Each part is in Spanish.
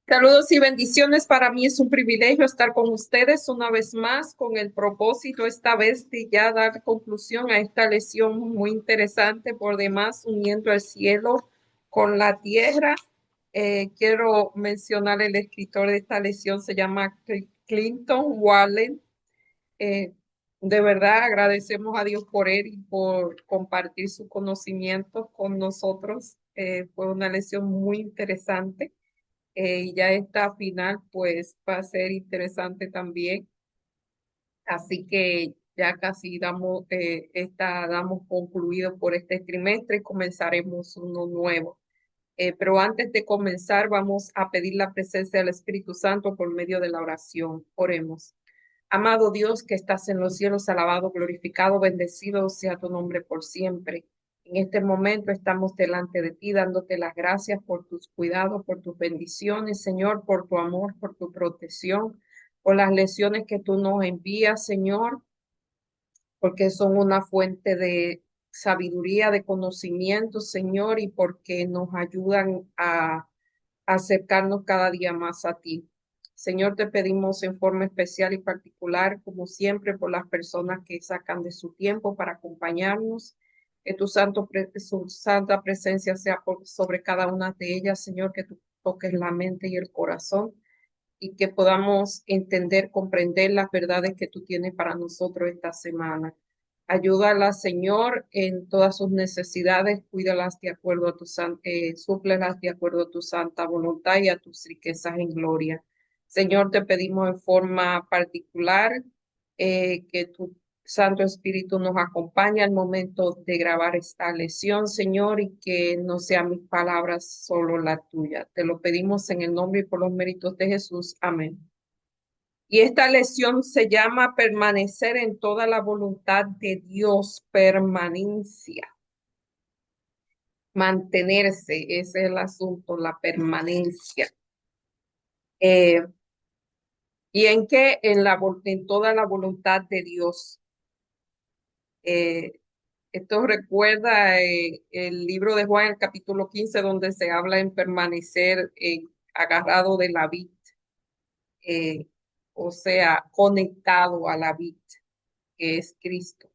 Saludos y bendiciones. Para mí es un privilegio estar con ustedes una vez más con el propósito esta vez de ya dar conclusión a esta lección muy interesante por demás, uniendo el cielo con la tierra. Quiero mencionar el escritor de esta lección, se llama Clinton Wallen. Eh, de verdad agradecemos a Dios por él y por compartir su conocimiento con nosotros. Fue una lección muy interesante. Y ya esta final pues va a ser interesante también. Así que ya casi damos concluido por este trimestre y comenzaremos uno nuevo. Pero antes de comenzar, vamos a pedir la presencia del Espíritu Santo por medio de la oración. Oremos. Amado Dios que estás en los cielos, alabado, glorificado, bendecido sea tu nombre por siempre. En este momento estamos delante de ti, dándote las gracias por tus cuidados, por tus bendiciones, Señor, por tu amor, por tu protección, por las lecciones que tú nos envías, Señor, porque son una fuente de sabiduría, de conocimiento, Señor, y porque nos ayudan a acercarnos cada día más a ti. Señor, te pedimos en forma especial y particular, como siempre, por las personas que sacan de su tiempo para acompañarnos, que su santa presencia sea sobre cada una de ellas, Señor, que tú toques la mente y el corazón y que podamos entender, comprender las verdades que tú tienes para nosotros esta semana. Ayúdala, Señor, en todas sus necesidades, cuídalas de acuerdo a súplelas de acuerdo a tu santa voluntad y a tus riquezas en gloria. Señor, te pedimos en forma particular que tu Santo Espíritu nos acompañe al momento de grabar esta lección, Señor, y que no sean mis palabras, solo la tuya. Te lo pedimos en el nombre y por los méritos de Jesús. Amén. Y esta lección se llama permanecer en toda la voluntad de Dios, permanencia, mantenerse, ese es el asunto, la permanencia. Eh, ¿Y en qué? En toda la voluntad de Dios. Eh, Esto recuerda el libro de Juan, el capítulo 15, donde se habla en permanecer agarrado de la vid, eh, o sea, conectado a la vid, que es Cristo.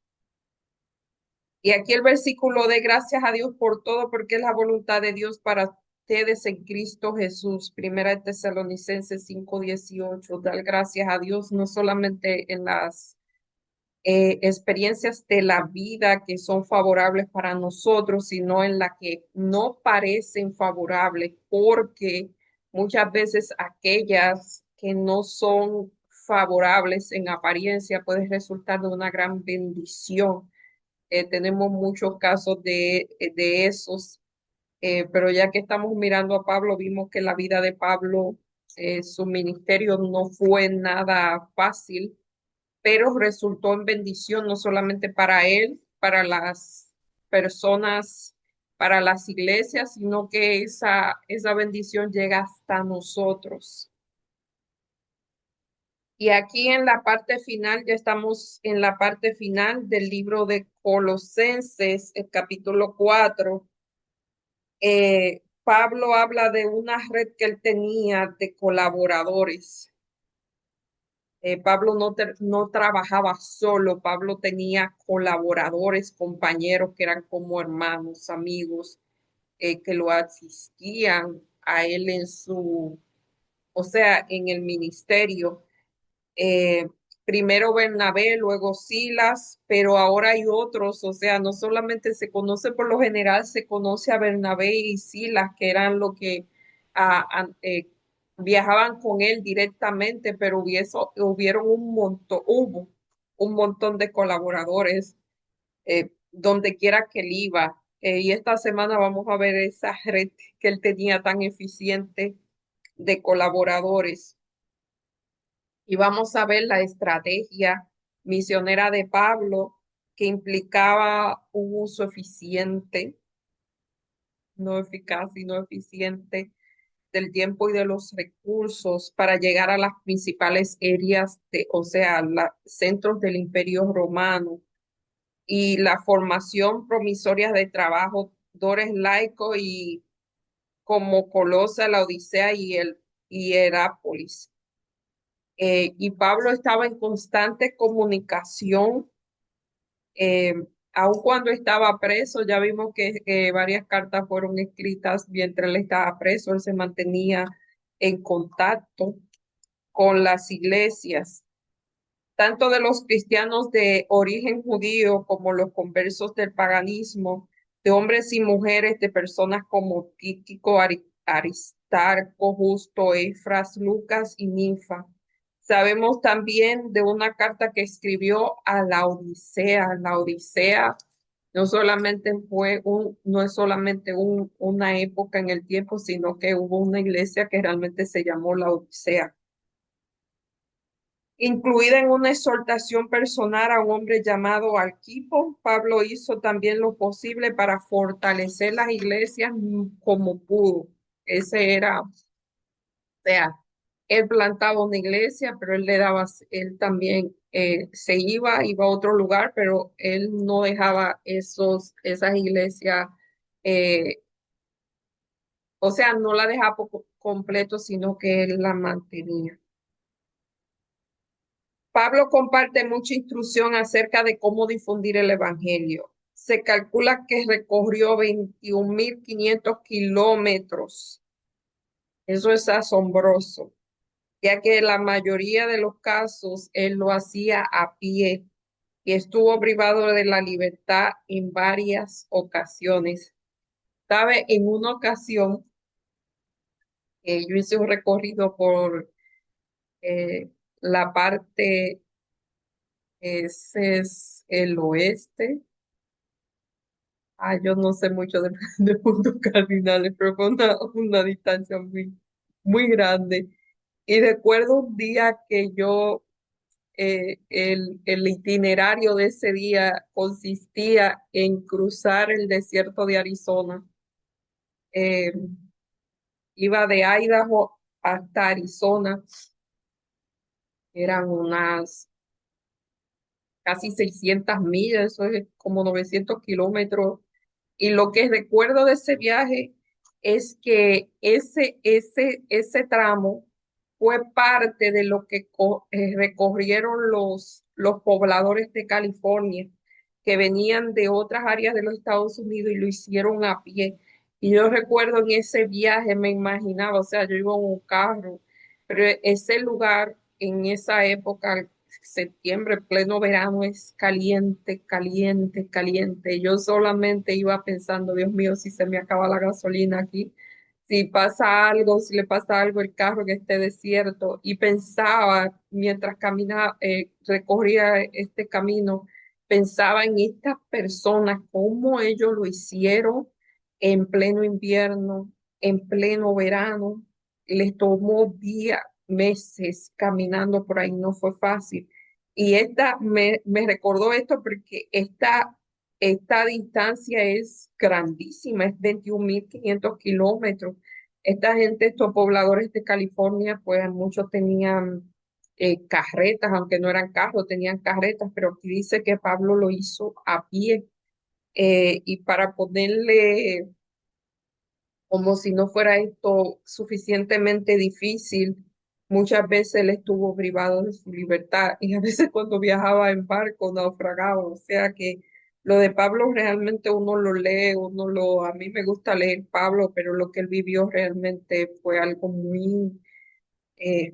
Y aquí el versículo de gracias a Dios por todo, porque es la voluntad de Dios para ustedes en Cristo Jesús. Primera de Tesalonicenses 5:18. Dar gracias a Dios no solamente en las experiencias de la vida que son favorables para nosotros, sino en las que no parecen favorables, porque muchas veces aquellas que no son favorables en apariencia pueden resultar de una gran bendición. Tenemos muchos casos de esos, pero ya que estamos mirando a Pablo, vimos que la vida de Pablo, su ministerio no fue nada fácil, pero resultó en bendición no solamente para él, para las personas, para las iglesias, sino que esa bendición llega hasta nosotros. Y aquí en la parte final, ya estamos en la parte final del libro de Colosenses, el capítulo 4. Pablo habla de una red que él tenía de colaboradores. Pablo no trabajaba solo, Pablo tenía colaboradores, compañeros que eran como hermanos, amigos, que lo asistían a él o sea, en el ministerio. eh, Primero Bernabé, luego Silas, pero ahora hay otros, o sea, no solamente se conoce por lo general, se conoce a Bernabé y Silas, que eran lo que viajaban con él directamente, pero hubo un montón de colaboradores donde quiera que él iba. Y esta semana vamos a ver esa red que él tenía tan eficiente de colaboradores y vamos a ver la estrategia misionera de Pablo que implicaba un uso eficiente, no eficaz, sino eficiente del tiempo y de los recursos para llegar a las principales áreas o sea, centros del Imperio Romano y la formación promisoria de trabajadores laicos y como Colosa, la Odisea y el Hierápolis. Y Pablo estaba en constante comunicación, eh, aun cuando estaba preso. Ya vimos que varias cartas fueron escritas mientras él estaba preso. Él se mantenía en contacto con las iglesias, tanto de los cristianos de origen judío como los conversos del paganismo, de hombres y mujeres, de personas como Tíquico, Aristarco, Justo, Efras, Lucas y Ninfa. Sabemos también de una carta que escribió a la Odisea. La Odisea no es solamente una época en el tiempo, sino que hubo una iglesia que realmente se llamó la Odisea, incluida en una exhortación personal a un hombre llamado Arquipo. Pablo hizo también lo posible para fortalecer las iglesias como pudo. Ese era, o sea, él plantaba una iglesia, pero él le daba, él también iba a otro lugar, pero él no dejaba esas iglesias, eh, o sea, no la dejaba completo, sino que él la mantenía. Pablo comparte mucha instrucción acerca de cómo difundir el evangelio. Se calcula que recorrió 21.500 kilómetros. Eso es asombroso, ya que la mayoría de los casos él lo hacía a pie y estuvo privado de la libertad en varias ocasiones. Sabe, en una ocasión yo hice un recorrido por la parte, ese es el oeste. Yo no sé mucho de, de puntos cardinales, pero fue una distancia muy grande. Y recuerdo un día que el itinerario de ese día consistía en cruzar el desierto de Arizona. Eh, Iba de Idaho hasta Arizona. Eran unas casi 600 millas, eso es como 900 kilómetros. Y lo que recuerdo de ese viaje es que ese tramo fue parte de lo que recorrieron los pobladores de California, que venían de otras áreas de los Estados Unidos y lo hicieron a pie. Y yo recuerdo en ese viaje, me imaginaba, o sea, yo iba en un carro, pero ese lugar en esa época, septiembre, pleno verano, es caliente, caliente, caliente. Yo solamente iba pensando, Dios mío, si se me acaba la gasolina aquí, si pasa algo, si le pasa algo el carro que esté desierto. Y pensaba, mientras caminaba, recorría este camino, pensaba en estas personas, cómo ellos lo hicieron en pleno invierno, en pleno verano. Les tomó días, meses caminando por ahí, no fue fácil. Y me recordó esto porque esta distancia es grandísima, es 21.500 kilómetros. Esta gente, estos pobladores de California, pues muchos tenían carretas, aunque no eran carros, tenían carretas, pero aquí dice que Pablo lo hizo a pie. Y para ponerle, como si no fuera esto suficientemente difícil, muchas veces él estuvo privado de su libertad y a veces cuando viajaba en barco naufragaba. O sea que lo de Pablo realmente uno lo lee, a mí me gusta leer Pablo, pero lo que él vivió realmente fue algo eh,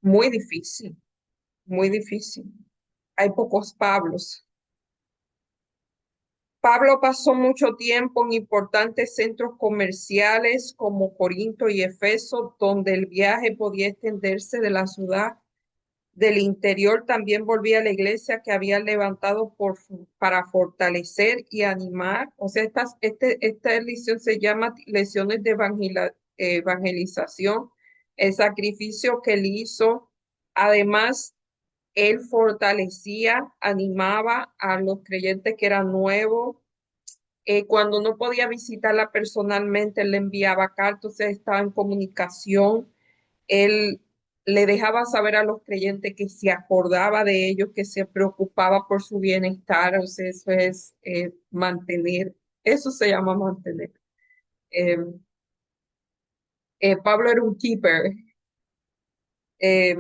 muy difícil, muy difícil. Hay pocos Pablos. Pablo pasó mucho tiempo en importantes centros comerciales como Corinto y Efeso, donde el viaje podía extenderse de la ciudad. Del interior también volvía a la iglesia que había levantado para fortalecer y animar. O sea, esta lección se llama lecciones de evangelización, el sacrificio que él hizo. Además, él fortalecía, animaba a los creyentes que eran nuevos. Cuando no podía visitarla personalmente, él le enviaba cartas, o sea, estaba en comunicación. Él le dejaba saber a los creyentes que se acordaba de ellos, que se preocupaba por su bienestar. O sea, eso es mantener, eso se llama mantener. Eh, Pablo era un keeper, Eh,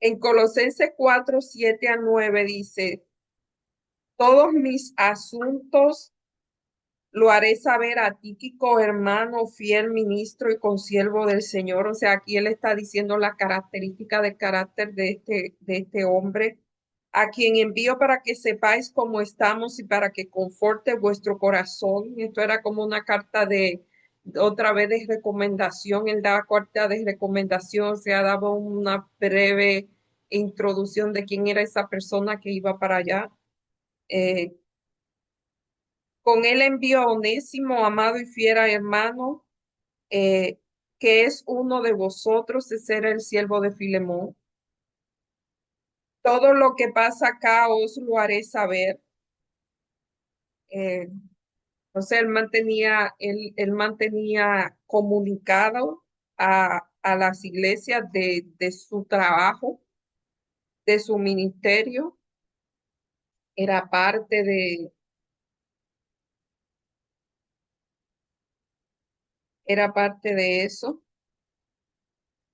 en Colosenses 4, 7 a 9 dice, todos mis asuntos lo haré saber a Tíquico, hermano, fiel ministro y consiervo del Señor. O sea, aquí él está diciendo la característica del carácter de este hombre, a quien envío para que sepáis cómo estamos y para que conforte vuestro corazón. Esto era como una carta otra vez de recomendación. Él daba carta de recomendación, o sea, daba una breve introducción de quién era esa persona que iba para allá. Eh, con él envío a Onésimo, amado y fiera hermano, eh, que es uno de vosotros, ese era el siervo de Filemón. Todo lo que pasa acá os lo haré saber. Eh, o sea, él mantenía comunicado a las iglesias de su trabajo, de su ministerio. Era parte era parte de eso.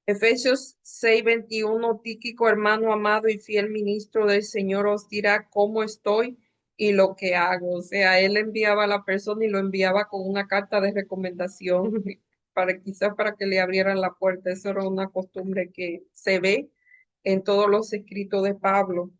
Efesios 6:21, Tíquico, hermano amado y fiel ministro del Señor, os dirá cómo estoy y lo que hago. O sea, él enviaba a la persona y lo enviaba con una carta de recomendación quizás para que le abrieran la puerta. Eso era una costumbre que se ve en todos los escritos de Pablo.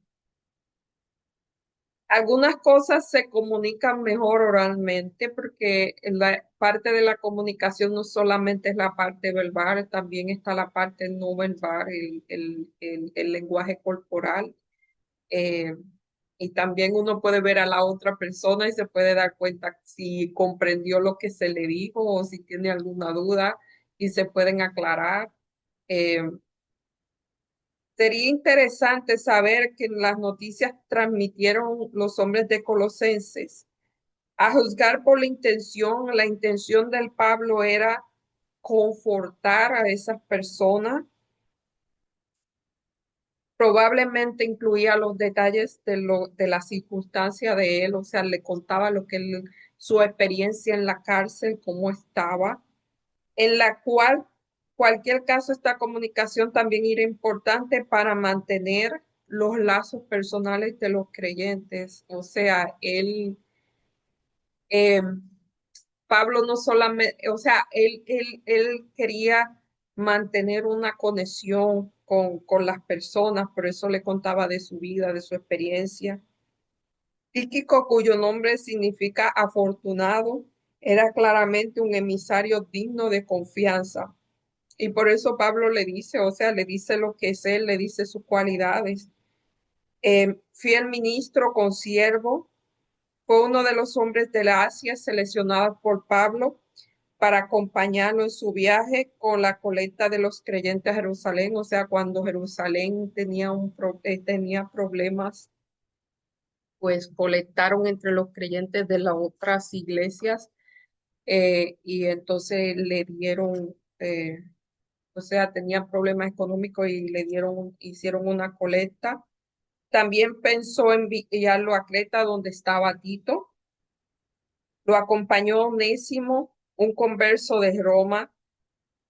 Algunas cosas se comunican mejor oralmente porque la parte de la comunicación no solamente es la parte verbal, también está la parte no verbal, el lenguaje corporal. eh, y también uno puede ver a la otra persona y se puede dar cuenta si comprendió lo que se le dijo o si tiene alguna duda y se pueden aclarar. Eh, Sería interesante saber que las noticias transmitieron los hombres de Colosenses. A juzgar por la intención del Pablo era confortar a esas personas. Probablemente incluía los detalles de la circunstancia de él, o sea, le contaba su experiencia en la cárcel, cómo estaba, en la cual cualquier caso, esta comunicación también era importante para mantener los lazos personales de los creyentes. O sea, eh, Pablo no solamente, o sea, él quería mantener una conexión con las personas, por eso le contaba de su vida, de su experiencia. Tíquico, cuyo nombre significa afortunado, era claramente un emisario digno de confianza. Y por eso Pablo le dice, o sea, le dice lo que es él, le dice sus cualidades. Fiel ministro, consiervo, fue uno de los hombres de la Asia seleccionados por Pablo para acompañarlo en su viaje con la colecta de los creyentes a Jerusalén. O sea, cuando Jerusalén tenía problemas, pues colectaron entre los creyentes de las otras iglesias y entonces le dieron, o sea, tenía problemas económicos y hicieron una colecta. También pensó en enviarlo a Creta, donde estaba Tito. Lo acompañó Onésimo, un converso de Roma,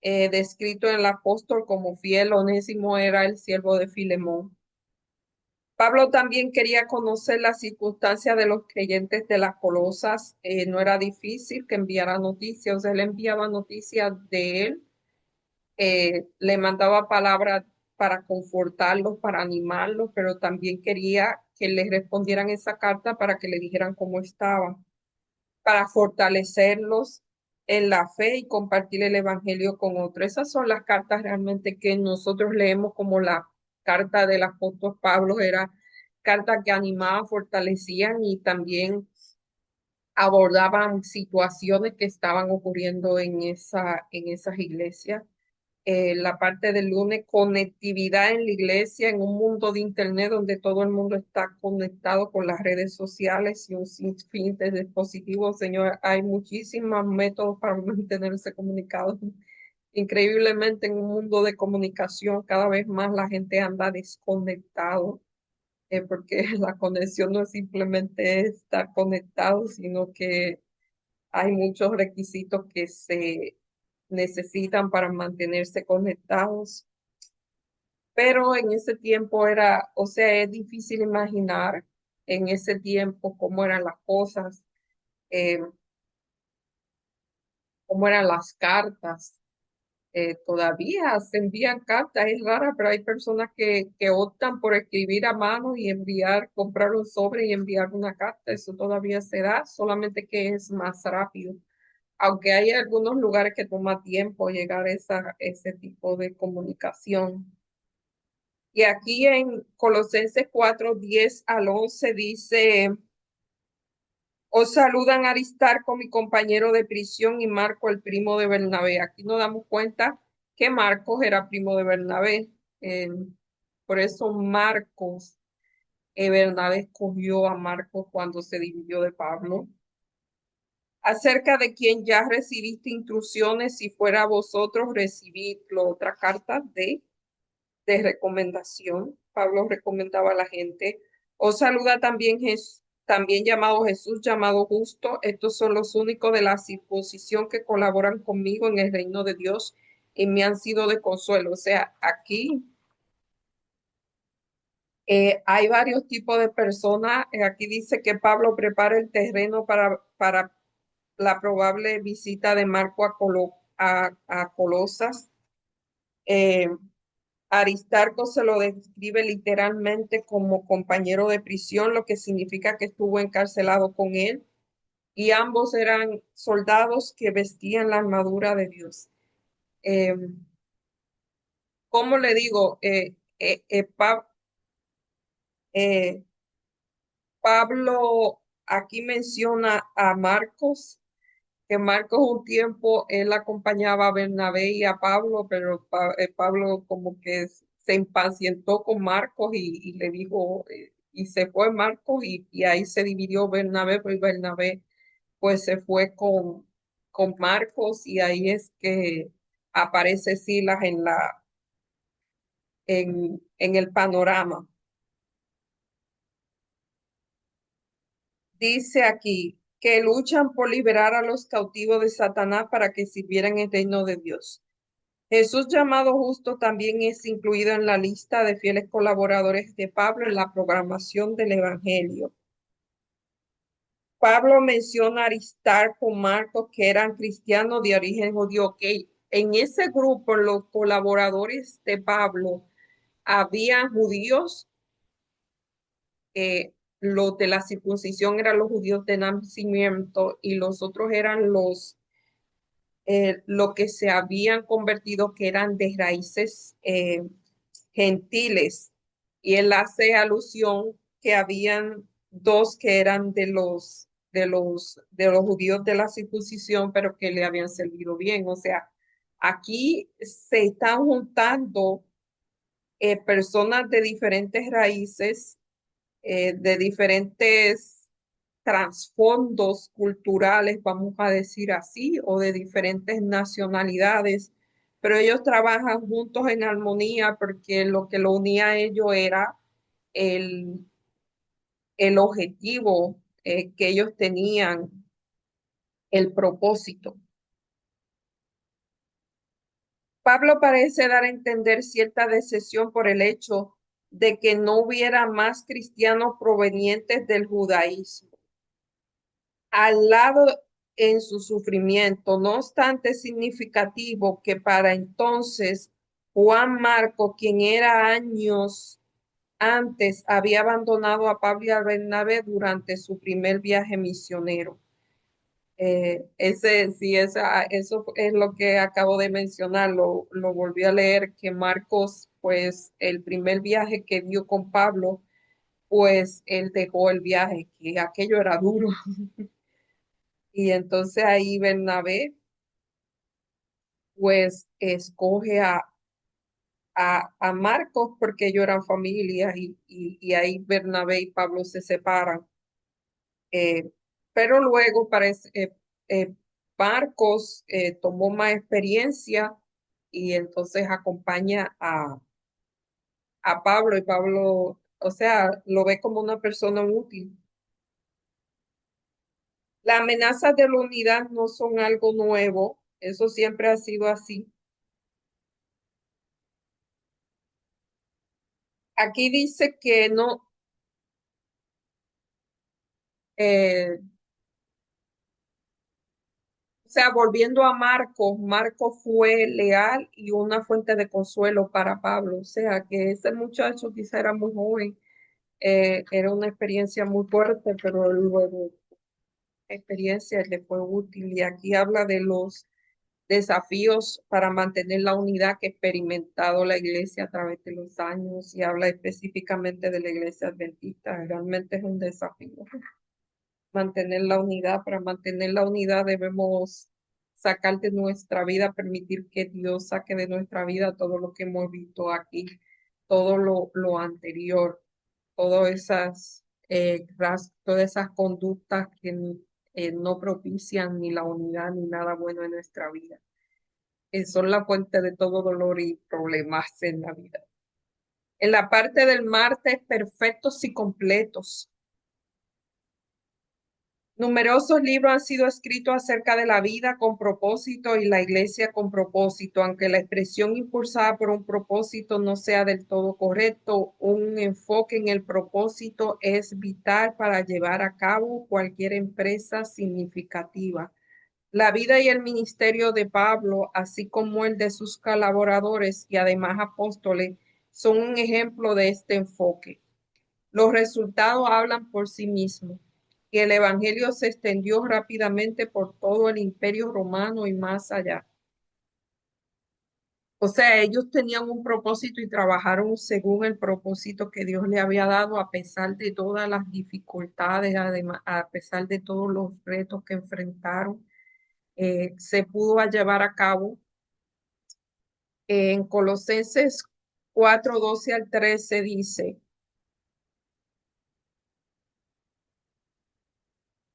descrito en el apóstol como fiel. Onésimo era el siervo de Filemón. Pablo también quería conocer las circunstancias de los creyentes de las Colosas. No era difícil que enviara noticias, él enviaba noticias de él, le mandaba palabras para confortarlos, para animarlos, pero también quería que les respondieran esa carta para que le dijeran cómo estaba, para fortalecerlos en la fe y compartir el evangelio con otros. Esas son las cartas realmente que nosotros leemos como la carta del apóstol Pablo, era cartas que animaban, fortalecían y también abordaban situaciones que estaban ocurriendo en esas iglesias. La parte del lunes, conectividad en la iglesia, en un mundo de internet donde todo el mundo está conectado con las redes sociales y un sinfín de dispositivos. Señor, hay muchísimos métodos para mantenerse comunicados. Increíblemente, en un mundo de comunicación, cada vez más la gente anda desconectado, porque la conexión no es simplemente estar conectado, sino que hay muchos requisitos que se necesitan para mantenerse conectados. Pero en ese tiempo era, o sea, es difícil imaginar en ese tiempo cómo eran las cosas, eh, cómo eran las cartas. Todavía se envían cartas, es rara, pero hay personas que optan por escribir a mano y enviar, comprar un sobre y enviar una carta. Eso todavía se da, solamente que es más rápido. Aunque hay algunos lugares que toma tiempo llegar a ese tipo de comunicación. Y aquí en Colosenses 4:10 al 11 dice, os saludan Aristarco, mi compañero de prisión, y Marco, el primo de Bernabé. Aquí nos damos cuenta que Marcos era primo de Bernabé. Eh, por eso Marcos, Bernabé escogió a Marcos cuando se dividió de Pablo. Acerca de quien ya recibiste instrucciones, si fuera vosotros recibidlo. Otra carta de recomendación. Pablo recomendaba a la gente. Os saluda también Jesús, también llamado Jesús, llamado Justo. Estos son los únicos de la circuncisión que colaboran conmigo en el reino de Dios y me han sido de consuelo. O sea, aquí hay varios tipos de personas. Aquí dice que Pablo prepara el terreno para la probable visita de Marco a Colosas. Eh, Aristarco se lo describe literalmente como compañero de prisión, lo que significa que estuvo encarcelado con él, y ambos eran soldados que vestían la armadura de Dios. Eh, ¿Cómo le digo? Eh, Pablo aquí menciona a Marcos, que Marcos un tiempo él acompañaba a Bernabé y a Pablo, pero Pablo como que se impacientó con Marcos y le dijo, y se fue Marcos y ahí se dividió Bernabé, pues Bernabé pues se fue con Marcos y ahí es que aparece Silas en el panorama. Dice aquí que luchan por liberar a los cautivos de Satanás para que sirvieran el reino de Dios. Jesús llamado justo también es incluido en la lista de fieles colaboradores de Pablo en la programación del Evangelio. Pablo menciona a Aristarco, Marcos, que eran cristianos de origen judío. Que en ese grupo, los colaboradores de Pablo, había judíos, los de la circuncisión eran los judíos de nacimiento y los otros eran lo que se habían convertido, que eran de raíces gentiles. Y él hace alusión que habían dos que eran de los judíos de la circuncisión, pero que le habían servido bien. O sea, aquí se están juntando personas de diferentes raíces, de diferentes trasfondos culturales, vamos a decir así, o de diferentes nacionalidades, pero ellos trabajan juntos en armonía porque lo que lo unía a ellos era el, el objetivo que ellos tenían, el propósito. Pablo parece dar a entender cierta decepción por el hecho de que no hubiera más cristianos provenientes del judaísmo al lado en su sufrimiento. No obstante, es significativo que para entonces Juan Marco, quien era años antes, había abandonado a Pablo y a Bernabé durante su primer viaje misionero. Sí, eso es lo que acabo de mencionar, lo volví a leer, que Marcos, pues el primer viaje que dio con Pablo, pues él dejó el viaje, que aquello era duro. Y entonces ahí Bernabé, pues escoge a Marcos porque ellos eran familia y ahí Bernabé y Pablo se separan. Eh, pero luego parece, Marcos tomó más experiencia y entonces acompaña a Pablo y Pablo, o sea, lo ve como una persona útil. Las amenazas de la unidad no son algo nuevo. Eso siempre ha sido así. Aquí dice que no, eh, o sea, volviendo a Marco, Marco fue leal y una fuente de consuelo para Pablo. O sea, que ese muchacho quizá era muy joven, era una experiencia muy fuerte, pero luego experiencia le fue útil. Y aquí habla de los desafíos para mantener la unidad que ha experimentado la iglesia a través de los años y habla específicamente de la iglesia adventista. Realmente es un desafío mantener la unidad. Para mantener la unidad debemos sacar de nuestra vida, permitir que Dios saque de nuestra vida todo lo que hemos visto aquí, todo lo anterior, todas todas esas conductas que no propician ni la unidad ni nada bueno en nuestra vida. Son la fuente de todo dolor y problemas en la vida. En la parte del martes, perfectos y completos. Numerosos libros han sido escritos acerca de la vida con propósito y la iglesia con propósito, aunque la expresión impulsada por un propósito no sea del todo correcto, un enfoque en el propósito es vital para llevar a cabo cualquier empresa significativa. La vida y el ministerio de Pablo, así como el de sus colaboradores y además apóstoles, son un ejemplo de este enfoque. Los resultados hablan por sí mismos y el evangelio se extendió rápidamente por todo el imperio romano y más allá. O sea, ellos tenían un propósito y trabajaron según el propósito que Dios le había dado a pesar de todas las dificultades, además, a pesar de todos los retos que enfrentaron, se pudo llevar a cabo. En Colosenses 4:12 al 13 dice: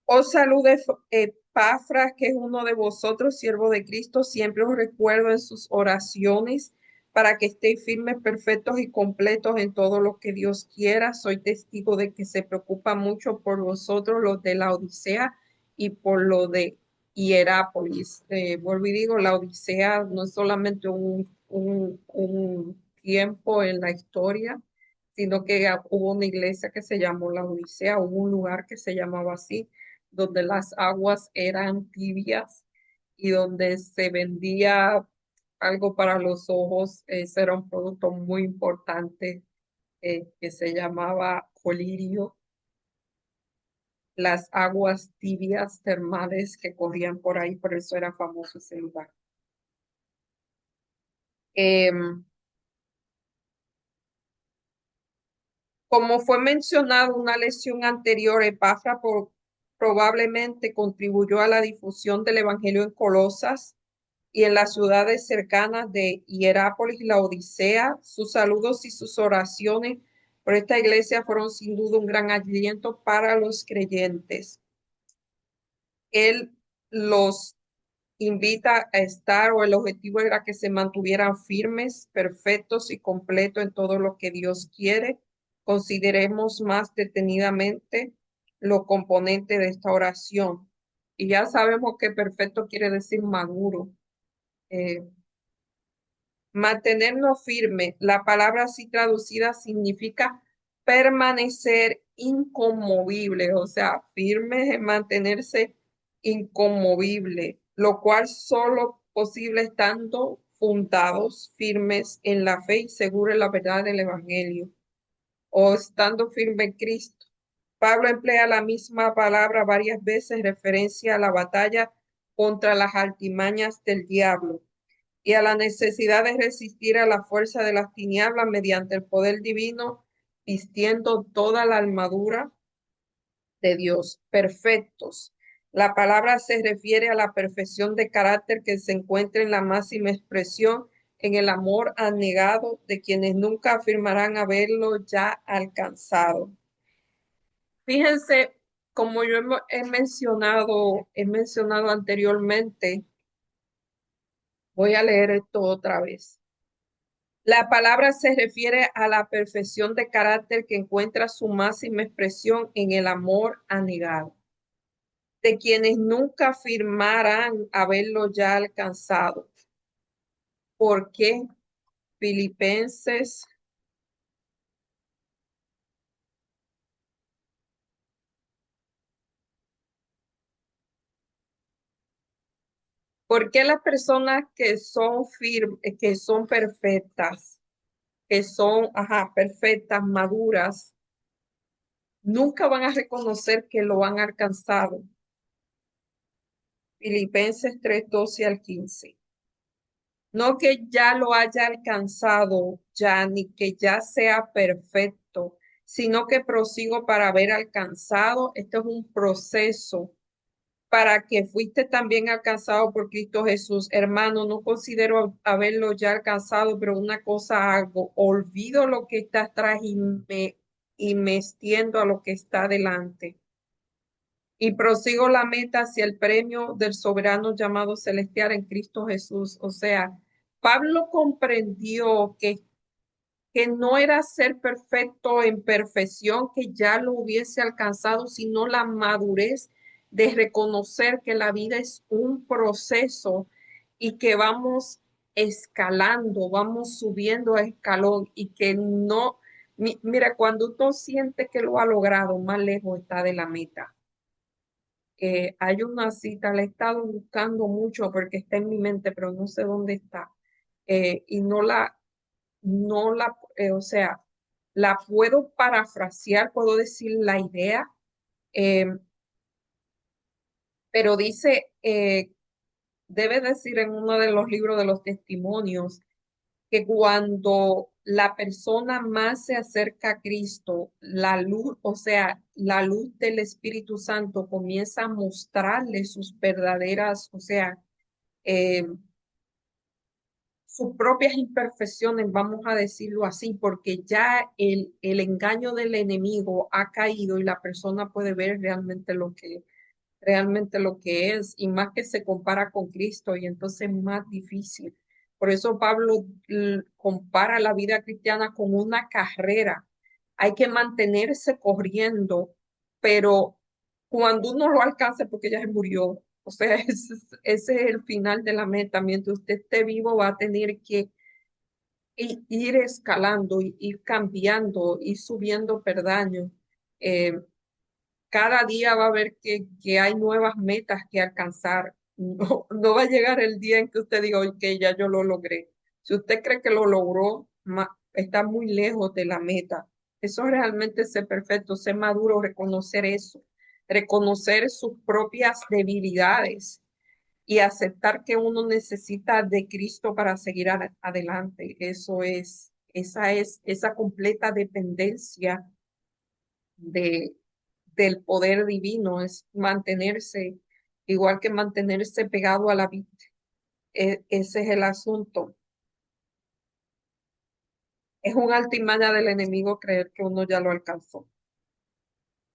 os salude Epafras, que es uno de vosotros, siervo de Cristo, siempre os recuerdo en sus oraciones para que estéis firmes, perfectos y completos en todo lo que Dios quiera. Soy testigo de que se preocupa mucho por vosotros, los de la Odisea, y por lo de Hierápolis. Vuelvo y digo, la Odisea no es solamente un tiempo en la historia, sino que hubo una iglesia que se llamó la Odisea, hubo un lugar que se llamaba así, donde las aguas eran tibias y donde se vendía algo para los ojos. Ese era un producto muy importante, que se llamaba colirio, las aguas tibias termales que corrían por ahí, por eso era famoso ese lugar. Em, Como fue mencionado en una lección anterior, Epafra probablemente contribuyó a la difusión del Evangelio en Colosas y en las ciudades cercanas de Hierápolis y la Odisea. Sus saludos y sus oraciones por esta iglesia fueron sin duda un gran aliento para los creyentes. Él los invita a estar, o el objetivo era que se mantuvieran firmes, perfectos y completos en todo lo que Dios quiere. Consideremos más detenidamente los componentes de esta oración. Y ya sabemos que perfecto quiere decir maduro. Eh, Mantenernos firme, la palabra así traducida significa permanecer inconmovible, o sea, firme es mantenerse inconmovible, lo cual solo posible estando fundados, firmes en la fe y seguros en la verdad del Evangelio, o estando firme en Cristo. Pablo emplea la misma palabra varias veces en referencia a la batalla contra las artimañas del diablo y a la necesidad de resistir a la fuerza de las tinieblas mediante el poder divino, vistiendo toda la armadura de Dios, perfectos. La palabra se refiere a la perfección de carácter que se encuentra en la máxima expresión en el amor anegado de quienes nunca afirmarán haberlo ya alcanzado. Fíjense, como yo he mencionado anteriormente, voy a leer esto otra vez. La palabra se refiere a la perfección de carácter que encuentra su máxima expresión en el amor anegado. de quienes nunca afirmarán haberlo ya alcanzado. ¿Por qué? Filipenses. ¿Por qué las personas que son que son perfectas, que son, perfectas, maduras, nunca van a reconocer que lo han alcanzado? Filipenses 3:12 al 15. No que ya lo haya alcanzado, ya, ni que ya sea perfecto, sino que prosigo para haber alcanzado. Este es un proceso para que fuiste también alcanzado por Cristo Jesús. Hermano, no considero haberlo ya alcanzado, pero una cosa hago, olvido lo que está atrás y me extiendo a lo que está delante. Y prosigo la meta hacia el premio del soberano llamado celestial en Cristo Jesús. O sea, Pablo comprendió que no era ser perfecto en perfección, que ya lo hubiese alcanzado, sino la madurez de reconocer que la vida es un proceso y que vamos escalando, vamos subiendo a escalón y que no, mira, cuando uno siente que lo ha logrado, más lejos está de la meta. Hay una cita, la he estado buscando mucho porque está en mi mente, pero no sé dónde está. Y o sea, la puedo parafrasear, puedo decir la idea, eh, pero dice, debe decir en uno de los libros de los testimonios, que cuando la persona más se acerca a Cristo, la luz, o sea, la luz del Espíritu Santo comienza a mostrarle sus verdaderas, o sea, eh, sus propias imperfecciones, vamos a decirlo así, porque ya el engaño del enemigo ha caído y la persona puede ver realmente lo que es, y más que se compara con Cristo, y entonces es más difícil. Por eso Pablo compara la vida cristiana con una carrera. Hay que mantenerse corriendo, pero cuando uno lo alcance, porque ya se murió, o sea, ese es el final de la meta. Mientras usted esté vivo, va a tener que ir escalando, ir cambiando, ir subiendo peldaños. Eh, Cada día va a ver que hay nuevas metas que alcanzar. No va a llegar el día en que usted diga, oye, que ya yo lo logré. Si usted cree que lo logró, está muy lejos de la meta. Eso es realmente ser perfecto, ser maduro, reconocer eso, reconocer sus propias debilidades y aceptar que uno necesita de Cristo para seguir adelante. Esa es esa completa dependencia de, del poder divino, es mantenerse, igual que mantenerse pegado a la vida. Ese es el asunto. Es un altimaña del enemigo creer que uno ya lo alcanzó.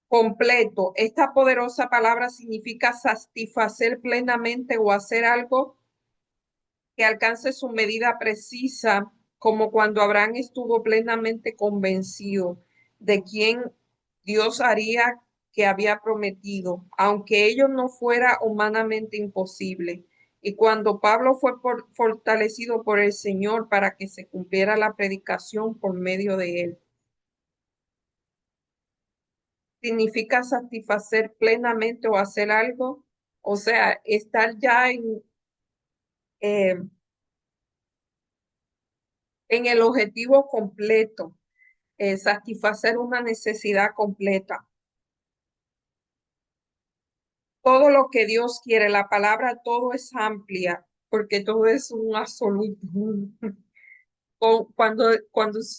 Completo. Esta poderosa palabra significa satisfacer plenamente o hacer algo que alcance su medida precisa, como cuando Abraham estuvo plenamente convencido de quién Dios haría que había prometido, aunque ello no fuera humanamente imposible. Y cuando Pablo fue fortalecido por el Señor para que se cumpliera la predicación por medio de él. Significa satisfacer plenamente o hacer algo, o sea, estar ya eh, en el objetivo completo, satisfacer una necesidad completa. Todo lo que Dios quiere, la palabra todo es amplia, porque todo es un absoluto. Cuando es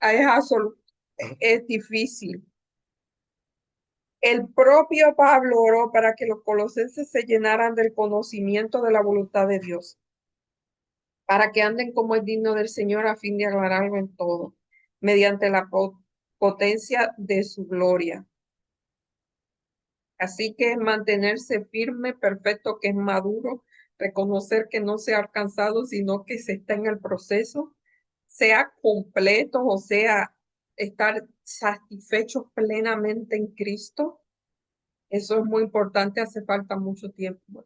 absoluto, es difícil. El propio Pablo oró para que los colosenses se llenaran del conocimiento de la voluntad de Dios, para que anden como es digno del Señor a fin de aclararlo en todo, mediante la potencia de su gloria. Así que mantenerse firme, perfecto, que es maduro, reconocer que no se ha alcanzado, sino que se está en el proceso, sea completo, o sea, estar satisfechos plenamente en Cristo. Eso es muy importante, hace falta mucho tiempo.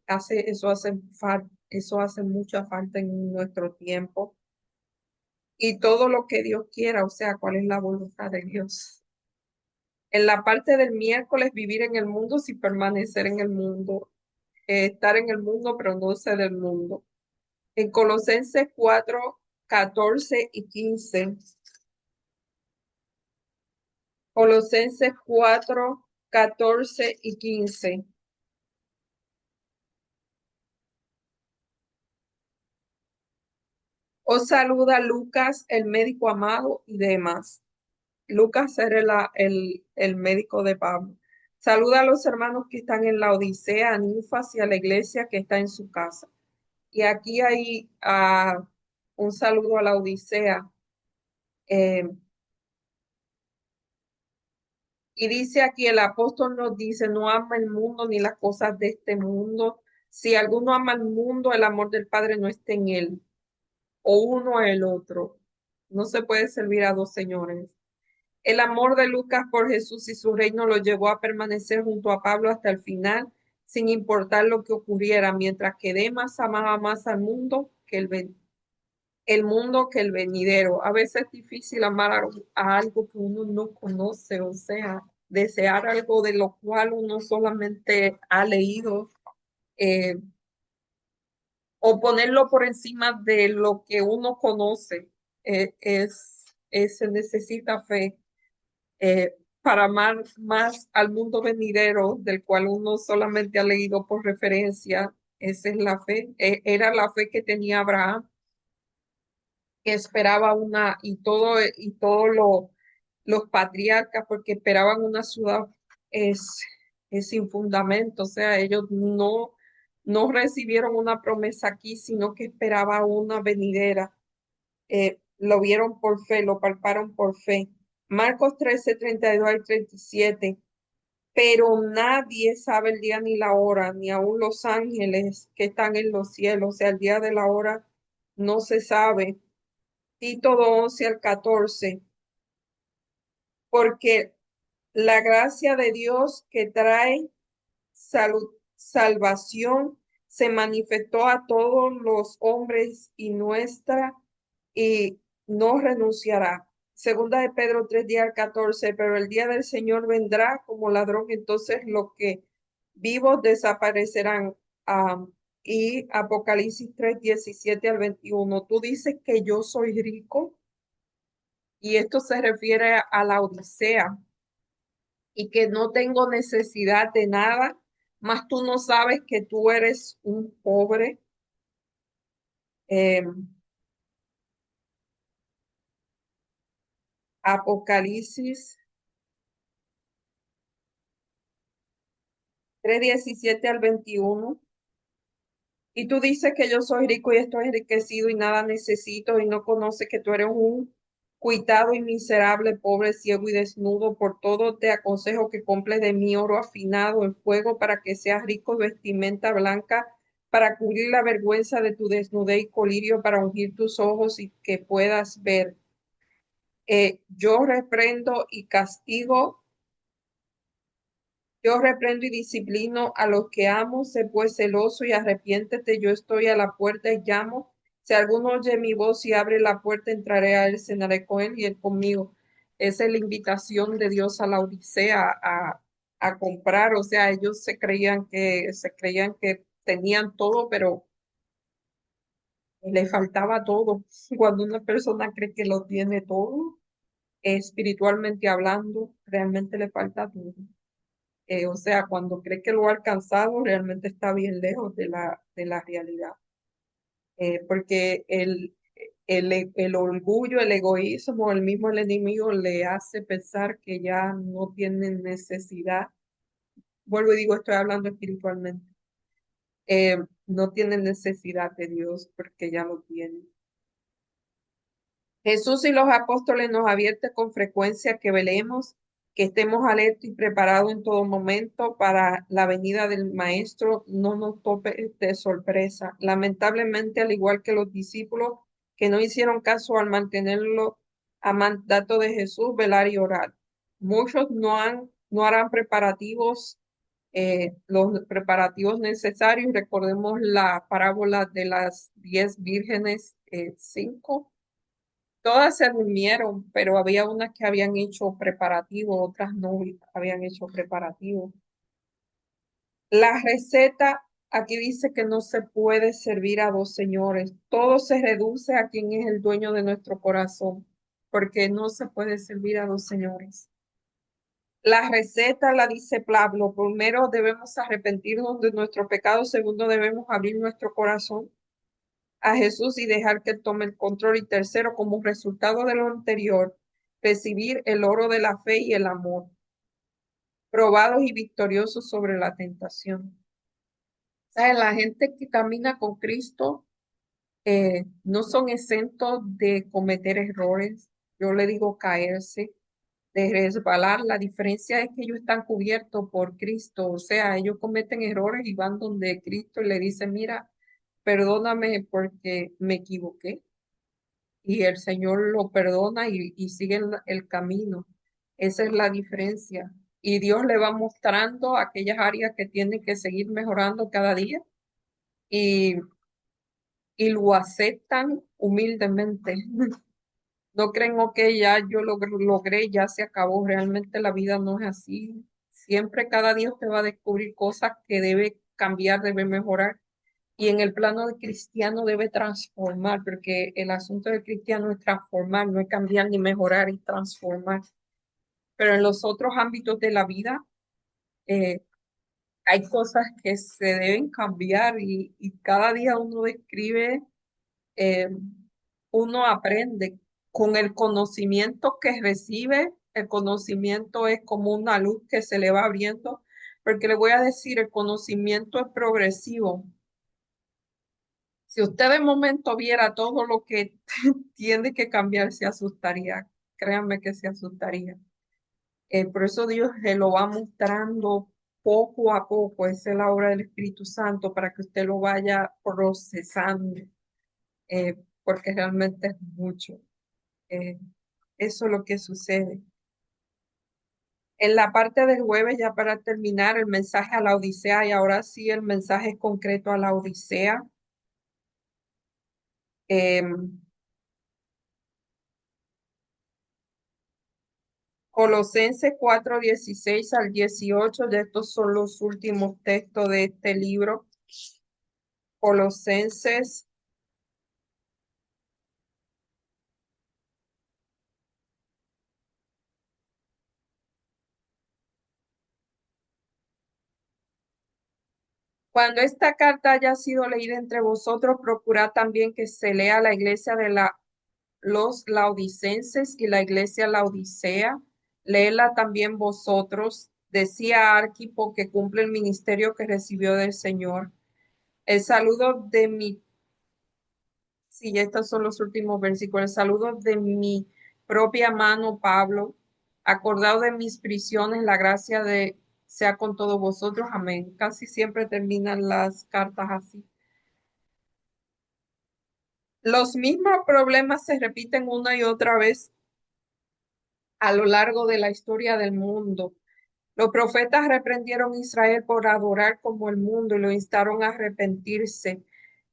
Eso hace mucha falta en nuestro tiempo. Y todo lo que Dios quiera, o sea, cuál es la voluntad de Dios. En la parte del miércoles, vivir en el mundo sin permanecer en el mundo. Estar en el mundo, pero no ser del mundo. En Colosenses 4:14 y 15. Colosenses 4:14 y 15. Os saluda Lucas, el médico amado y demás. Lucas era el médico de Pablo. Saluda a los hermanos que están en la Odisea, a Ninfas y a la iglesia que está en su casa. Y aquí hay un saludo a la Odisea. eh, y dice aquí, el apóstol nos dice, no ama el mundo ni las cosas de este mundo. Si alguno ama el mundo, el amor del Padre no está en él, o uno o el otro. No se puede servir a dos señores. El amor de Lucas por Jesús y su reino lo llevó a permanecer junto a Pablo hasta el final, sin importar lo que ocurriera, mientras que Demas amaba más al mundo que el mundo que el venidero. A veces es difícil amar a algo que uno no conoce, o sea, desear algo de lo cual uno solamente ha leído, eh, o ponerlo por encima de lo que uno conoce. Se necesita fe para amar más al mundo venidero del cual uno solamente ha leído por referencia. Esa es la fe. Era la fe que tenía Abraham, que esperaba y todos los patriarcas, porque esperaban una ciudad es, es sin fundamento. O sea, ellos no recibieron una promesa aquí, sino que esperaba una venidera. Lo vieron por fe, lo palparon por fe. Marcos 13:32 al 37. Pero nadie sabe el día ni la hora, ni aun los ángeles que están en los cielos. O sea, el día de la hora no se sabe. Tito 2:11 al 14. Porque la gracia de Dios que trae salvación se manifestó a todos los hombres y no renunciará. Segunda de Pedro 3:10 al 14. Pero el día del Señor vendrá como ladrón, entonces los que vivos desaparecerán. Y Apocalipsis 3:17 al 21. Tú dices que yo soy rico, y esto se refiere a la Odisea, y que no tengo necesidad de nada, mas tú no sabes que tú eres un pobre. Eh, Apocalipsis 3:17 al 21. Y tú dices que yo soy rico y estoy enriquecido y nada necesito, y no conoces que tú eres un cuitado y miserable, pobre, ciego y desnudo. Por todo te aconsejo que compres de mí oro afinado en fuego para que seas rico, vestimenta blanca para cubrir la vergüenza de tu desnudez, y colirio para ungir tus ojos y que puedas ver. Yo reprendo y castigo. Yo reprendo y disciplino a los que amo. Sé pues celoso y arrepiéntete. Yo estoy a la puerta y llamo. Si alguno oye mi voz y abre la puerta, entraré a él, cenaré con él y él conmigo. Esa es la invitación de Dios a la Odisea a comprar. O sea, ellos se creían que tenían todo, pero le faltaba todo. Cuando una persona cree que lo tiene todo, espiritualmente hablando, realmente le falta todo. O sea, cuando cree que lo ha alcanzado, realmente está bien lejos de la realidad. Porque el orgullo, el egoísmo, el mismo el enemigo le hace pensar que ya no tienen necesidad. Vuelvo y digo, estoy hablando espiritualmente. Eh, no tienen necesidad de Dios porque ya lo tienen. Jesús y los apóstoles nos advierten con frecuencia que velemos, que estemos alerta y preparados en todo momento para la venida del Maestro, no nos tope de sorpresa. Lamentablemente, al igual que los discípulos que no hicieron caso al mantenerlo a mandato de Jesús, velar y orar. Muchos no harán preparativos los preparativos necesarios. Recordemos la parábola de las 10 vírgenes, 5. Todas se durmieron, pero había unas que habían hecho preparativo, otras no habían hecho preparativo. La receta aquí dice que no se puede servir a dos señores. Todo se reduce a quién es el dueño de nuestro corazón, porque no se puede servir a dos señores. La receta la dice Pablo. Primero debemos arrepentirnos de nuestro pecado. Segundo, debemos abrir nuestro corazón a Jesús y dejar que tome el control. Y tercero, como resultado de lo anterior, recibir el oro de la fe y el amor, probados y victoriosos sobre la tentación. ¿Sabe? La gente que camina con Cristo no son exentos de cometer errores. Yo le digo caerse, de resbalar. La diferencia es que ellos están cubiertos por Cristo. O sea, ellos cometen errores y van donde Cristo y le dicen, mira, perdóname porque me equivoqué. Y el Señor lo perdona y sigue el camino. Esa es la diferencia. Y Dios le va mostrando aquellas áreas que tiene que seguir mejorando cada día y, y lo aceptan humildemente. No creen, ok, ya yo lo logré, ya se acabó. Realmente la vida no es así. Siempre, cada día usted va a descubrir cosas que debe cambiar, debe mejorar. Y en el plano del cristiano debe transformar, porque el asunto del cristiano es transformar, no es cambiar ni mejorar, y transformar. Pero en los otros ámbitos de la vida eh, hay cosas que se deben cambiar y cada día uno describe, eh, uno aprende con el conocimiento que recibe. El conocimiento es como una luz que se le va abriendo, porque le voy a decir, el conocimiento es progresivo. Si usted de momento viera todo lo que tiene que cambiar, se asustaría. Créanme que se asustaría. Por eso Dios se lo va mostrando poco a poco. Esa es la obra del Espíritu Santo para que usted lo vaya procesando, porque realmente es mucho. Eh, Eso es lo que sucede. En la parte del jueves, ya para terminar, el mensaje a la Odisea, y ahora sí el mensaje concreto a la Odisea. Colosenses 4:16 al 18, de estos son los últimos textos de este libro. Colosenses, cuando esta carta haya sido leída entre vosotros, procurad también que se lea la iglesia de los laodicenses y la iglesia laodicea. Léela también vosotros. Decía Arquipo, que cumple el ministerio que recibió del Señor. El saludo de mi Sí, estos son los últimos versículos. Saludos de mi propia mano, Pablo. Acordado de mis prisiones, la gracia de sea con todos vosotros. Amén. Casi siempre terminan las cartas así. Los mismos problemas se repiten una y otra vez a lo largo de la historia del mundo. Los profetas reprendieron a Israel por adorar como el mundo y lo instaron a arrepentirse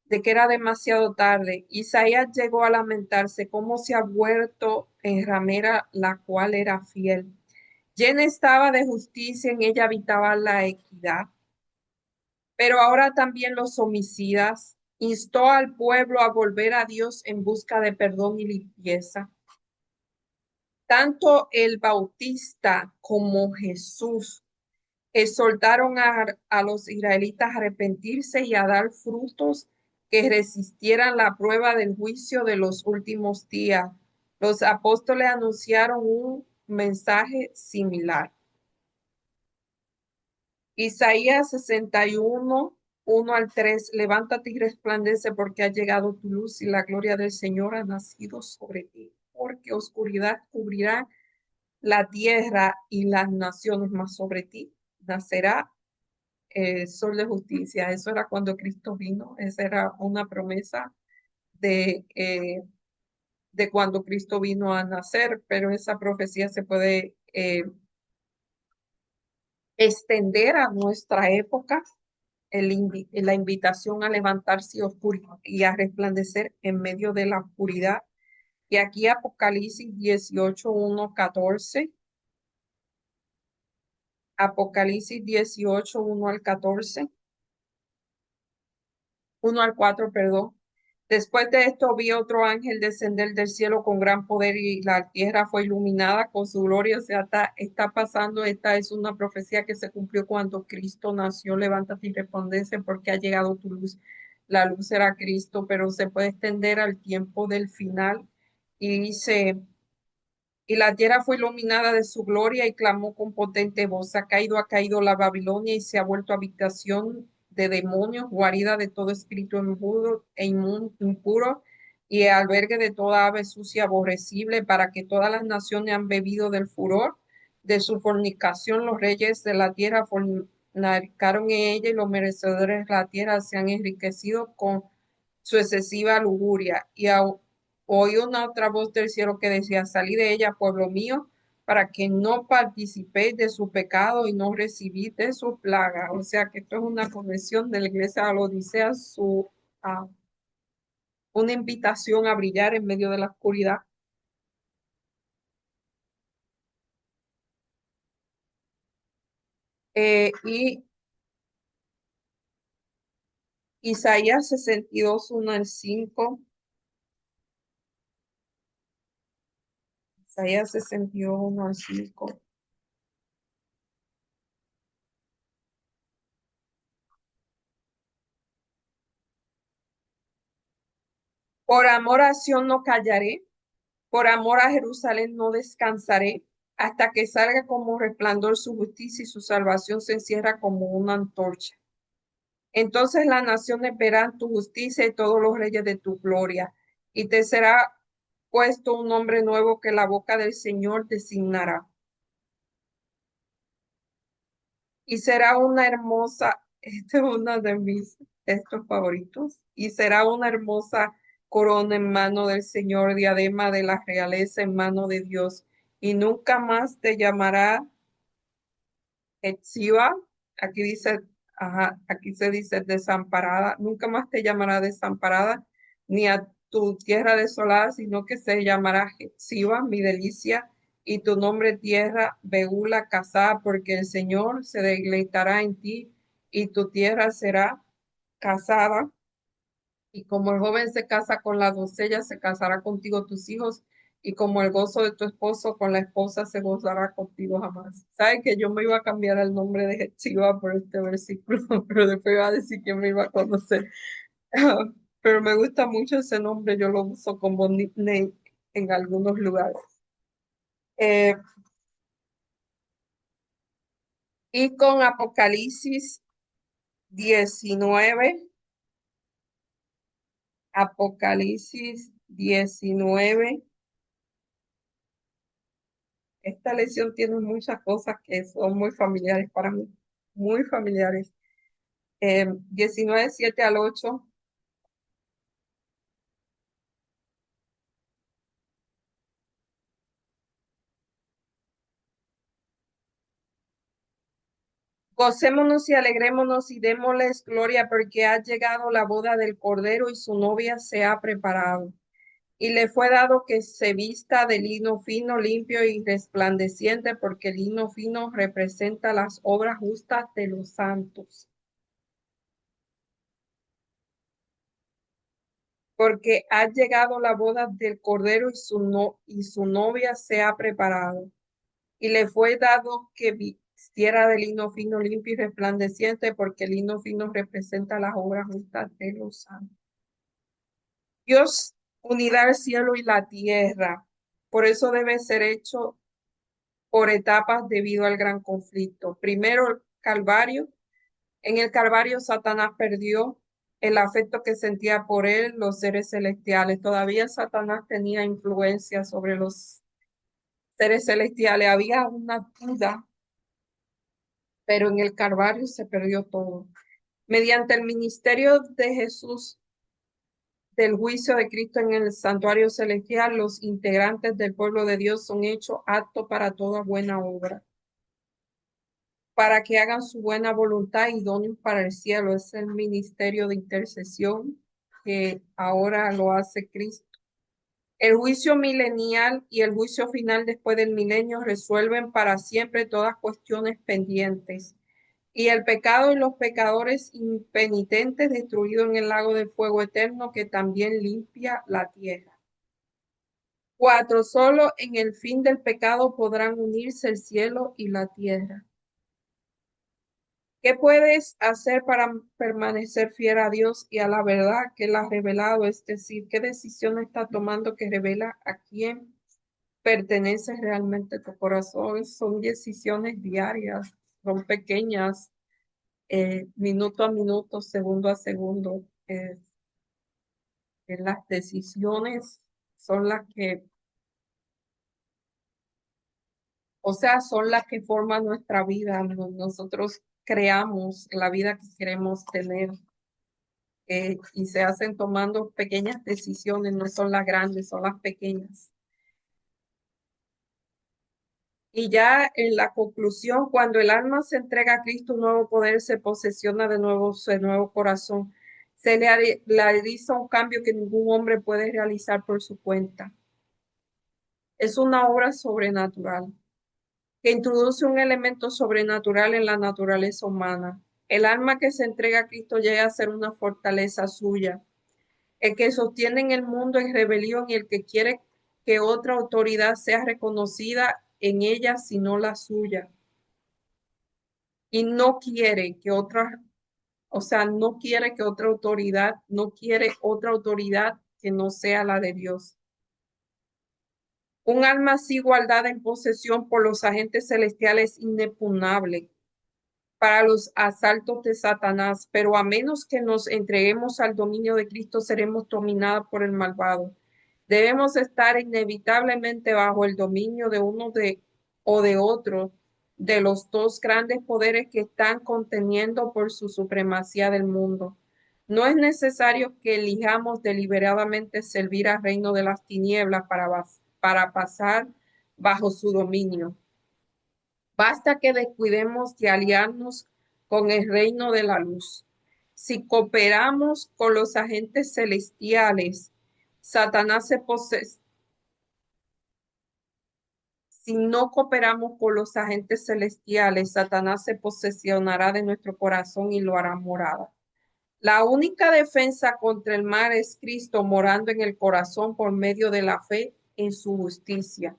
de que era demasiado tarde. Isaías llegó a lamentarse cómo se ha vuelto en ramera la cual era fiel. Llena estaba de justicia, en ella habitaba la equidad. Pero ahora también los homicidas instó al pueblo a volver a Dios en busca de perdón y limpieza. Tanto el Bautista como Jesús exhortaron a los israelitas a arrepentirse y a dar frutos que resistieran la prueba del juicio de los últimos días. Los apóstoles anunciaron un mensaje similar. Isaías 61, 1 al 3: Levántate y resplandece, porque ha llegado tu luz y la gloria del Señor ha nacido sobre ti. Porque oscuridad cubrirá la tierra y las naciones, más sobre ti nacerá sol de justicia. Eso era cuando Cristo vino. Esa era una promesa de, eh, de cuando Cristo vino a nacer, pero esa profecía se puede extender a nuestra época la invitación a levantarse y a resplandecer en medio de la oscuridad. Y aquí Apocalipsis 18, 1, 14. Apocalipsis 18, 1 al 14. 1 al 4, perdón. Después de esto vi otro ángel descender del cielo con gran poder y la tierra fue iluminada con su gloria. O sea, está pasando, esta es una profecía que se cumplió cuando Cristo nació. Levántate y resplandece porque ha llegado tu luz. La luz era Cristo, pero se puede extender al tiempo del final. Y dice, y la tierra fue iluminada de su gloria y clamó con potente voz, ha caído la Babilonia y se ha vuelto habitación de demonios, guarida de todo espíritu impuro impuro y albergue de toda ave sucia aborrecible, para que todas las naciones han bebido del furor de su fornicación. Los reyes de la tierra fornicaron en ella y los merecedores de la tierra se han enriquecido con su excesiva lujuria. Oí una otra voz del cielo que decía, salí de ella, pueblo mío, para que no participéis de su pecado y no recibís de su plaga. O sea que esto es una convención de la iglesia de la Odisea, ah, una invitación a brillar en medio de la oscuridad. Y Isaías 62, 1 al 5. Isaías 62, 1 al 5. Por amor a Sión no callaré, por amor a Jerusalén no descansaré, hasta que salga como resplandor su justicia y su salvación se encierra como una antorcha. Entonces las naciones verán tu justicia y todos los reyes de tu gloria, y te será puesto un nombre nuevo que la boca del Señor designará. Y será una hermosa, este es uno de mis textos favoritos, y será una hermosa corona en mano del Señor, diadema de la realeza en mano de Dios, y nunca más te llamará Etziba, aquí dice, ajá, aquí se dice desamparada, nunca más te llamará desamparada, ni a tu tierra desolada, sino que se llamará Etziba, mi delicia, y tu nombre tierra, Beula, casada, porque el Señor se deleitará en ti, y tu tierra será casada. Y como el joven se casa con la doncella, se casará contigo tus hijos, y como el gozo de tu esposo con la esposa se gozará contigo jamás. ¿Sabes que yo me iba a cambiar el nombre de Jechiva por este versículo, pero después iba a decir que me iba a conocer? Pero me gusta mucho ese nombre, yo lo uso como nickname en algunos lugares. Eh, y con Apocalipsis 19, Apocalipsis 19. Esta lección tiene muchas cosas que son muy familiares para mí, muy familiares. 19, 7 al 8. Gocémonos y alegrémonos y démosles gloria porque ha llegado la boda del Cordero y su novia se ha preparado. Y le fue dado que se vista de lino fino, limpio y resplandeciente, porque el lino fino representa las obras justas de los santos. Porque ha llegado la boda del Cordero y su novia se ha preparado. Y le fue dado que vistiera de lino fino, limpio y resplandeciente, porque el lino fino representa las obras justas de los santos. Dios unirá el cielo y la tierra. Por eso debe ser hecho por etapas debido al gran conflicto. Primero, el Calvario. En el Calvario, Satanás perdió el afecto que sentía por él los seres celestiales. Todavía Satanás tenía influencia sobre los seres celestiales. Había una duda, pero en el Calvario se perdió todo. Mediante el ministerio de Jesús, del juicio de Cristo en el santuario celestial, los integrantes del pueblo de Dios son hechos aptos para toda buena obra. para que hagan su buena voluntad idóneos para el cielo. Es el ministerio de intercesión que ahora lo hace Cristo. El juicio milenial y el juicio final después del milenio resuelven para siempre todas cuestiones pendientes. Y el pecado y los pecadores impenitentes destruidos en el lago de fuego eterno que también limpia la tierra. 4. Solo en el fin del pecado podrán unirse el cielo y la tierra. ¿Qué puedes hacer para permanecer fiel a Dios y a la verdad que Él ha revelado? Es decir, ¿qué decisión está tomando que revela a quién pertenece realmente tu corazón? Son decisiones diarias, son pequeñas, minuto a minuto, segundo a segundo. Las decisiones son las que, o sea, son las que forman nuestra vida. Nosotros creamos la vida que queremos tener. Y se hacen tomando pequeñas decisiones, no son las grandes, son las pequeñas. Y ya en la conclusión, cuando el alma se entrega a Cristo, un nuevo poder se posesiona de nuevo su nuevo corazón. Se le realiza un cambio que ningún hombre puede realizar por su cuenta. Es una obra sobrenatural que introduce un elemento sobrenatural en la naturaleza humana. El alma que se entrega a Cristo llega a ser una fortaleza suya. El que sostiene en el mundo en rebelión y el que quiere que otra autoridad sea reconocida en ella, sino la suya. Y no quiere que otra, o sea, no quiere que otra autoridad, no quiere otra autoridad que no sea la de Dios. Un alma así guardada en posesión por los agentes celestiales es inexpugnable para los asaltos de Satanás, pero a menos que nos entreguemos al dominio de Cristo, seremos dominados por el malvado. Debemos estar inevitablemente bajo el dominio de uno o de otro de los dos grandes poderes que están conteniendo por su supremacía del mundo. No es necesario que elijamos deliberadamente servir al reino de las tinieblas para pasar bajo su dominio. Basta que descuidemos de aliarnos con el reino de la luz. Si cooperamos con los agentes celestiales, Satanás se posee. Si no cooperamos con los agentes celestiales, Satanás se posesionará de nuestro corazón y lo hará morada. La única defensa contra el mal es Cristo morando en el corazón por medio de la fe en su justicia.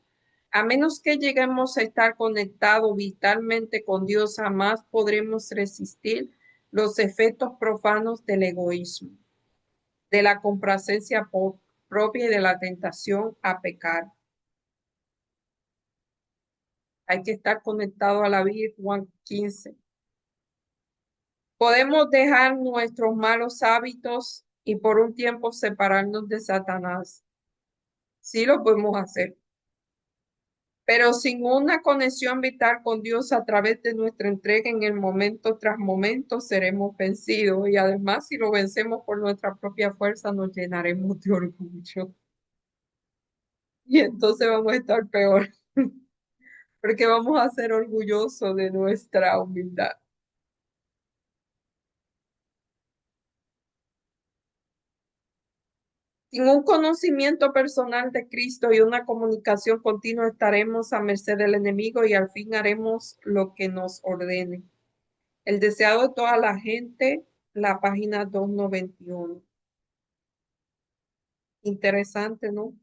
A menos que lleguemos a estar conectados vitalmente con Dios, jamás podremos resistir los efectos profanos del egoísmo, de la complacencia propia y de la tentación a pecar. Hay que estar conectado a la vida, Juan 15. Podemos dejar nuestros malos hábitos y por un tiempo separarnos de Satanás. Sí lo podemos hacer, pero sin una conexión vital con Dios a través de nuestra entrega en el momento tras momento seremos vencidos y además si lo vencemos por nuestra propia fuerza nos llenaremos de orgullo y entonces vamos a estar peor porque vamos a ser orgullosos de nuestra humildad. Sin un conocimiento personal de Cristo y una comunicación continua estaremos a merced del enemigo y al fin haremos lo que nos ordene. El deseado de toda la gente, la página 291. Interesante, ¿no?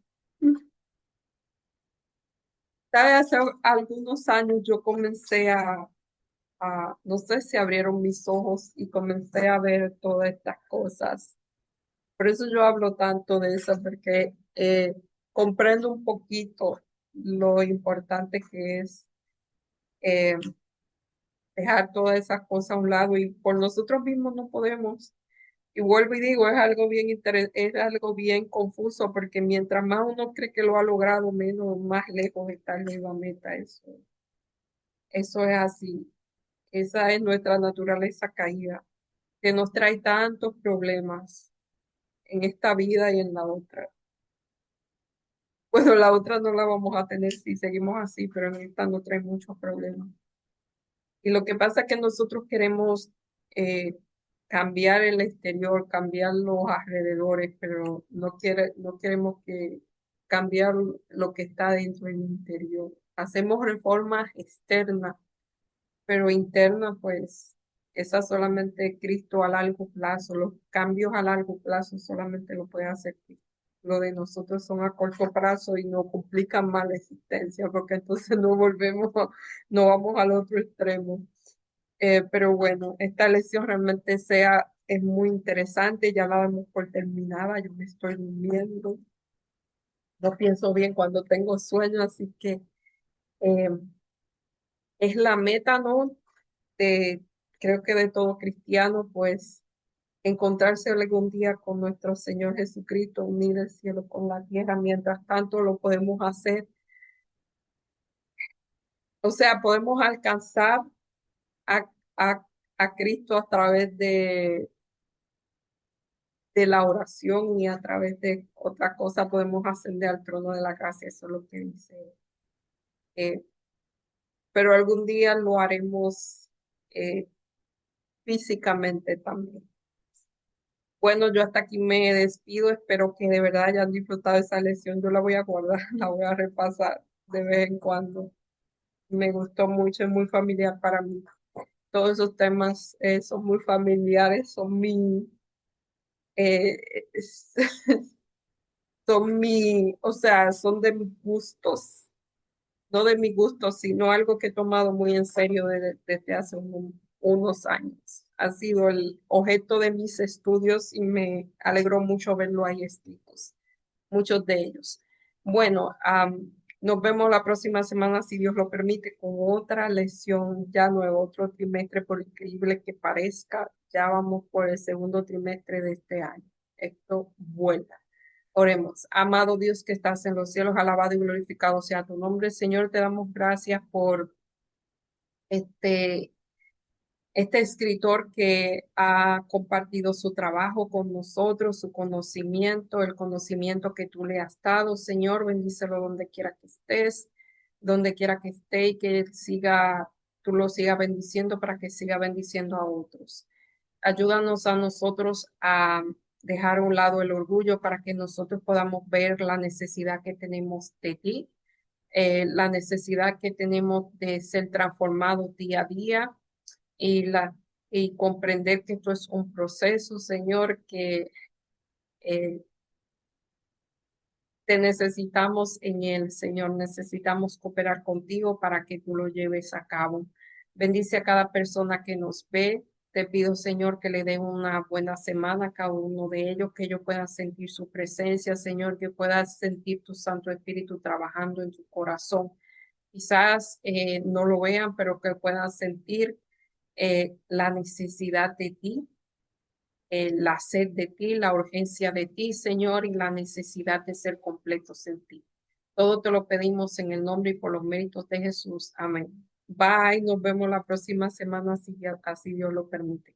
¿Sabe? Hace algunos años yo comencé no sé si abrieron mis ojos y comencé a ver todas estas cosas. Por eso yo hablo tanto de eso, porque comprendo un poquito lo importante que es eh, dejar todas esas cosas a un lado y por nosotros mismos no podemos. Y vuelvo y digo, es algo bien es algo bien confuso porque mientras más uno cree que lo ha logrado, menos más lejos está la nueva meta. Eso es así. Esa es nuestra naturaleza caída, que nos trae tantos problemas en esta vida y en la otra. Bueno, la otra no la vamos a tener si seguimos así, pero en esta no trae muchos problemas. Y lo que pasa es que nosotros queremos eh, cambiar el exterior, cambiar los alrededores, pero no queremos que cambiar lo que está dentro del interior. Hacemos reformas externas, pero internas, pues, esa solamente Cristo a largo plazo. Los cambios a largo plazo solamente lo puede hacer Cristo. Lo de nosotros son a corto plazo y nos complican más la existencia, porque entonces no volvemos, no vamos al otro extremo. Pero bueno, esta lección realmente es muy interesante, ya la damos por terminada, yo me estoy durmiendo, no pienso bien cuando tengo sueño, así que eh, es la meta, ¿no? De, creo que de todo cristiano, pues encontrarse algún día con nuestro Señor Jesucristo, unir el cielo con la tierra, mientras tanto lo podemos hacer, o sea, podemos alcanzar a, a, a Cristo a través de la oración y a través de otra cosa podemos ascender al trono de la gracia, eso es lo que dice. eh, pero algún día lo haremos eh, físicamente también. Bueno, yo hasta aquí me despido, espero que de verdad hayan disfrutado esa lección, yo la voy a guardar, la voy a repasar de vez en cuando. Me gustó mucho, es muy familiar para mí. Todos esos temas son muy familiares, eh, es- o sea, son de mis gustos. No de mi gusto, sino algo que he tomado muy en serio desde hace unos años. Ha sido el objeto de mis estudios y me alegró mucho verlo ahí escritos, muchos de ellos. Bueno, nos vemos la próxima semana, si Dios lo permite, con otra lección ya nueva, otro trimestre, por increíble que parezca, ya vamos por el segundo trimestre de este año. Esto vuela. Oremos. Amado Dios que estás en los cielos, alabado y glorificado sea tu nombre. Señor, te damos gracias por este, este escritor que ha compartido su trabajo con nosotros, su conocimiento, el conocimiento que tú le has dado. Señor, bendícelo donde quiera que esté y que él siga, tú lo sigas bendiciendo para que siga bendiciendo a otros. Ayúdanos a nosotros a dejar a un lado el orgullo para que nosotros podamos ver la necesidad que tenemos de ti, la necesidad que tenemos de ser transformados día a día y, y comprender que esto es un proceso, Señor, que eh, te necesitamos en él, Señor. Necesitamos cooperar contigo para que tú lo lleves a cabo. Bendice a cada persona que nos ve. Te pido, Señor, que le dé una buena semana a cada uno de ellos, que ellos puedan sentir su presencia, Señor, que puedan sentir tu Santo Espíritu trabajando en su corazón. Quizás no lo vean, pero que puedan sentir la necesidad de ti, la sed de ti, la urgencia de ti, Señor, y la necesidad de ser completos en ti. Todo te lo pedimos en el nombre y por los méritos de Jesús. Amén. Bye, nos vemos la próxima semana, si así Dios lo permite.